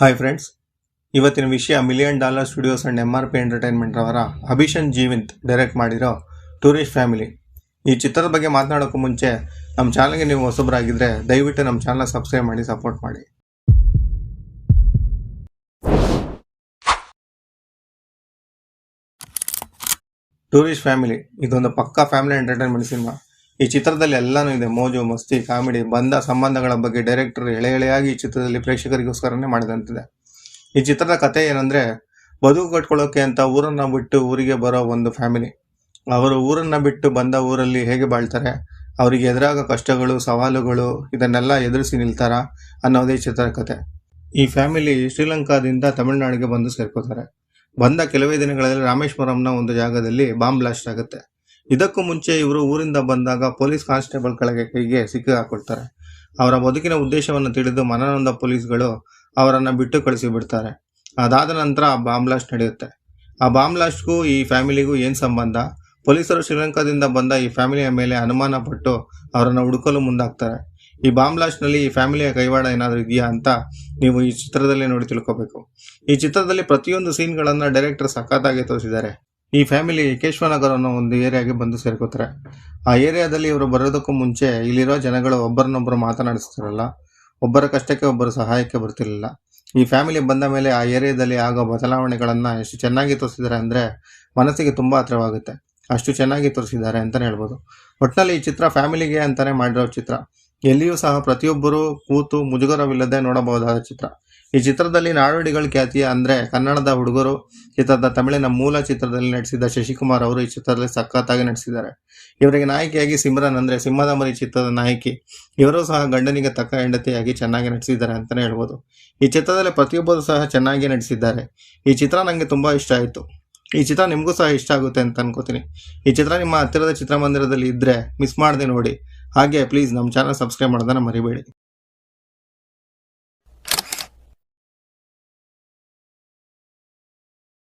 Hi friends, ಇವತ್ತಿನ ವಿಷಯ $1,000,000 studios and MRP entertainment ರವರ ಅಭಿಷನ್ ಜೀವಂತ್ ಡೈರೆಕ್ಟ್ ಮಾಡಿರೋ ಟೂರಿಸ್ಟ್ ಫ್ಯಾಮಿಲಿ. ಈ ಚಿತ್ರದ ಬಗ್ಗೆ ಮಾತನಾಡೋಕ್ಕೂ ಮುಂಚೆ ನಮ್ಮ ಚಾನಲ್ಗೆ ನೀವು ಹೊಸಬರಾಗಿದ್ದರೆ ದಯವಿಟ್ಟು ನಮ್ಮ ಚಾನಲ್ ಸಬ್ಸ್ಕ್ರೈಬ್ ಮಾಡಿ ಸಪೋರ್ಟ್ ಮಾಡಿ. ಟೂರಿಸ್ಟ್ ಫ್ಯಾಮಿಲಿ ಇದೊಂದು ಪಕ್ಕಾ ಫ್ಯಾಮಿಲಿ ಎಂಟರ್ಟೈನ್ಮೆಂಟ್ ಸಿನಿಮಾ. ಈ ಚಿತ್ರದಲ್ಲಿ ಎಲ್ಲನೂ ಇದೆ. ಮೋಜು ಮಸ್ತಿ ಕಾಮಿಡಿ ಬಂಧ ಸಂಬಂಧಗಳ ಬಗ್ಗೆ ಡೈರೆಕ್ಟರ್ ಎಳೆಯಾಗಿ ಈ ಚಿತ್ರದಲ್ಲಿ ಪ್ರೇಕ್ಷಕರಿಗೋಸ್ಕರನೇ ಮಾಡಿದಂತಿದೆ. ಈ ಚಿತ್ರದ ಕಥೆ ಏನಂದ್ರೆ, ಬದುಕು ಕಟ್ಕೊಳ್ಳೋಕೆ ಅಂತ ಊರನ್ನ ಬಿಟ್ಟು ಊರಿಗೆ ಬರೋ ಒಂದು ಫ್ಯಾಮಿಲಿ. ಅವರು ಊರನ್ನ ಬಿಟ್ಟು ಬಂದ ಊರಲ್ಲಿ ಹೇಗೆ ಬಾಳ್ತಾರೆ, ಅವರಿಗೆ ಎದುರಾಗೋ ಕಷ್ಟಗಳು ಸವಾಲುಗಳು ಇದನ್ನೆಲ್ಲ ಎದುರಿಸಿ ನಿಲ್ತಾರ ಅನ್ನೋದೇ ಈ ಚಿತ್ರದ ಕಥೆ. ಈ ಫ್ಯಾಮಿಲಿ ಶ್ರೀಲಂಕಾದಿಂದ ತಮಿಳುನಾಡಿಗೆ ಬಂದು ಸೇರ್ಕೋತಾರೆ. ಬಂದ ಕೆಲವೇ ದಿನಗಳಲ್ಲಿ ರಾಮೇಶ್ವರಂನ ಒಂದು ಜಾಗದಲ್ಲಿ ಬಾಂಬ್ ಬ್ಲಾಸ್ಟ್ ಆಗುತ್ತೆ. ಇದಕ್ಕೂ ಮುಂಚೆ ಇವರು ಊರಿಂದ ಬಂದಾಗ ಪೊಲೀಸ್ ಕಾನ್ಸ್ಟೇಬಲ್ ಕೈಗೆ ಸಿಕ್ಕಾಕೊಳ್ತಾರೆ. ಅವರ ಬದುಕಿನ ಉದ್ದೇಶವನ್ನು ತಿಳಿದು ಮನನೊಂದ ಪೊಲೀಸ್ಗಳು ಅವರನ್ನ ಬಿಟ್ಟು ಕಳಿಸಿ ಬಿಡ್ತಾರೆ. ಅದಾದ ನಂತರ ಆ ಬಾಂಬ್ ಬ್ಲಾಸ್ಟ್ ನಡೆಯುತ್ತೆ. ಆ ಬಾಂಬ್ ಬ್ಲಾಸ್ಟ್ಗೂ ಈ ಫ್ಯಾಮಿಲಿಗೂ ಏನು ಸಂಬಂಧ? ಪೊಲೀಸರು ಶ್ರೀಲಂಕಾದಿಂದ ಬಂದ ಈ ಫ್ಯಾಮಿಲಿಯ ಮೇಲೆ ಅನುಮಾನ ಪಟ್ಟು ಅವರನ್ನು ಹುಡುಕಲು ಮುಂದಾಗ್ತಾರೆ. ಈ ಬಾಂಬ್ ಬ್ಲಾಸ್ಟ್ನಲ್ಲಿ ಈ ಫ್ಯಾಮಿಲಿಯ ಕೈವಾಡ ಏನಾದರೂ ಇದೆಯಾ ಅಂತ ನೀವು ಈ ಚಿತ್ರದಲ್ಲಿ ನೋಡಿ ತಿಳ್ಕೋಬೇಕು. ಈ ಚಿತ್ರದಲ್ಲಿ ಪ್ರತಿಯೊಂದು ಸೀನ್ಗಳನ್ನು ಡೈರೆಕ್ಟರ್ ಸಖತ್ತಾಗಿ ತೋರಿಸಿದ್ದಾರೆ. ಈ ಫ್ಯಾಮಿಲಿ ಕೇಶವನಗರ ಅನ್ನೋ ಒಂದು ಏರಿಯಾಗೆ ಬಂದು ಸೇರ್ಕೋತಾರೆ. ಆ ಏರಿಯಾದಲ್ಲಿ ಇವರು ಬರೋದಕ್ಕೂ ಮುಂಚೆ ಇಲ್ಲಿರೋ ಜನಗಳು ಒಬ್ಬರನ್ನೊಬ್ಬರು ಮಾತನಾಡಿಸ್ತಾರಲ್ಲ, ಒಬ್ಬರ ಕಷ್ಟಕ್ಕೆ ಒಬ್ಬರು ಸಹಾಯಕ್ಕೆ ಬರ್ತಿರ್ಲಿಲ್ಲ. ಈ ಫ್ಯಾಮಿಲಿ ಬಂದ ಮೇಲೆ ಆ ಏರಿಯಾದಲ್ಲಿ ಆಗೋ ಬದಲಾವಣೆಗಳನ್ನ ಎಷ್ಟು ಚೆನ್ನಾಗಿ ತೋರಿಸಿದ್ದಾರೆ ಅಂದರೆ ಮನಸ್ಸಿಗೆ ತುಂಬ ಹತ್ರವಾಗುತ್ತೆ. ಅಷ್ಟು ಚೆನ್ನಾಗಿ ತೋರಿಸಿದ್ದಾರೆ ಅಂತಲೇ ಹೇಳ್ಬೋದು. ಒಟ್ಟಿನಲ್ಲಿ ಈ ಚಿತ್ರ ಫ್ಯಾಮಿಲಿಗೆ ಅಂತಾನೆ ಮಾಡಿರೋ ಚಿತ್ರ. ಎಲ್ಲಿಯೂ ಸಹ ಪ್ರತಿಯೊಬ್ಬರೂ ಕೂತು ಮುಜುಗರವಿಲ್ಲದೆ ನೋಡಬಹುದಾದ ಚಿತ್ರ. ಈ ಚಿತ್ರದಲ್ಲಿ ನಾಡೋಡಿಗಳ ಖ್ಯಾತಿಯ ಅಂದರೆ ಕನ್ನಡದ ಹುಡುಗರು ಚಿತ್ರದ ತಮಿಳಿನ ಮೂಲ ಚಿತ್ರದಲ್ಲಿ ನಟಿಸಿದ ಶಶಿಕುಮಾರ್ ಅವರು ಈ ಚಿತ್ರದಲ್ಲಿ ಸಖತ್ತಾಗಿ ನಟಿಸಿದ್ದಾರೆ. ಇವರಿಗೆ ನಾಯಕಿಯಾಗಿ ಸಿಮ್ರನ್ ಅಂದರೆ ಸಿಂಹದ ಮರಿ ಚಿತ್ರದ ನಾಯಕಿ, ಇವರು ಸಹ ಗಂಡನಿಗೆ ತಕ್ಕ ಹೆಂಡತಿಯಾಗಿ ಚೆನ್ನಾಗಿ ನಟಿಸಿದ್ದಾರೆ ಅಂತಲೇ ಹೇಳ್ಬೋದು. ಈ ಚಿತ್ರದಲ್ಲಿ ಪ್ರತಿಯೊಬ್ಬರು ಸಹ ಚೆನ್ನಾಗಿ ನಟಿಸಿದ್ದಾರೆ. ಈ ಚಿತ್ರ ನನಗೆ ತುಂಬ ಇಷ್ಟ ಆಯಿತು. ಈ ಚಿತ್ರ ನಿಮಗೂ ಸಹ ಇಷ್ಟ ಆಗುತ್ತೆ ಅಂತ ಅನ್ಕೋತೀನಿ. ಈ ಚಿತ್ರ ನಿಮ್ಮ ಹತ್ತಿರದ ಚಿತ್ರಮಂದಿರದಲ್ಲಿ ಇದ್ದರೆ ಮಿಸ್ ಮಾಡದೆ ನೋಡಿ. ಹಾಗೆ ಪ್ಲೀಸ್ ನಮ್ಮ ಚಾನಲ್ ಸಬ್ಸ್ಕ್ರೈಬ್ ಮಾಡೋದನ್ನು ಮರಿಬೇಡಿ.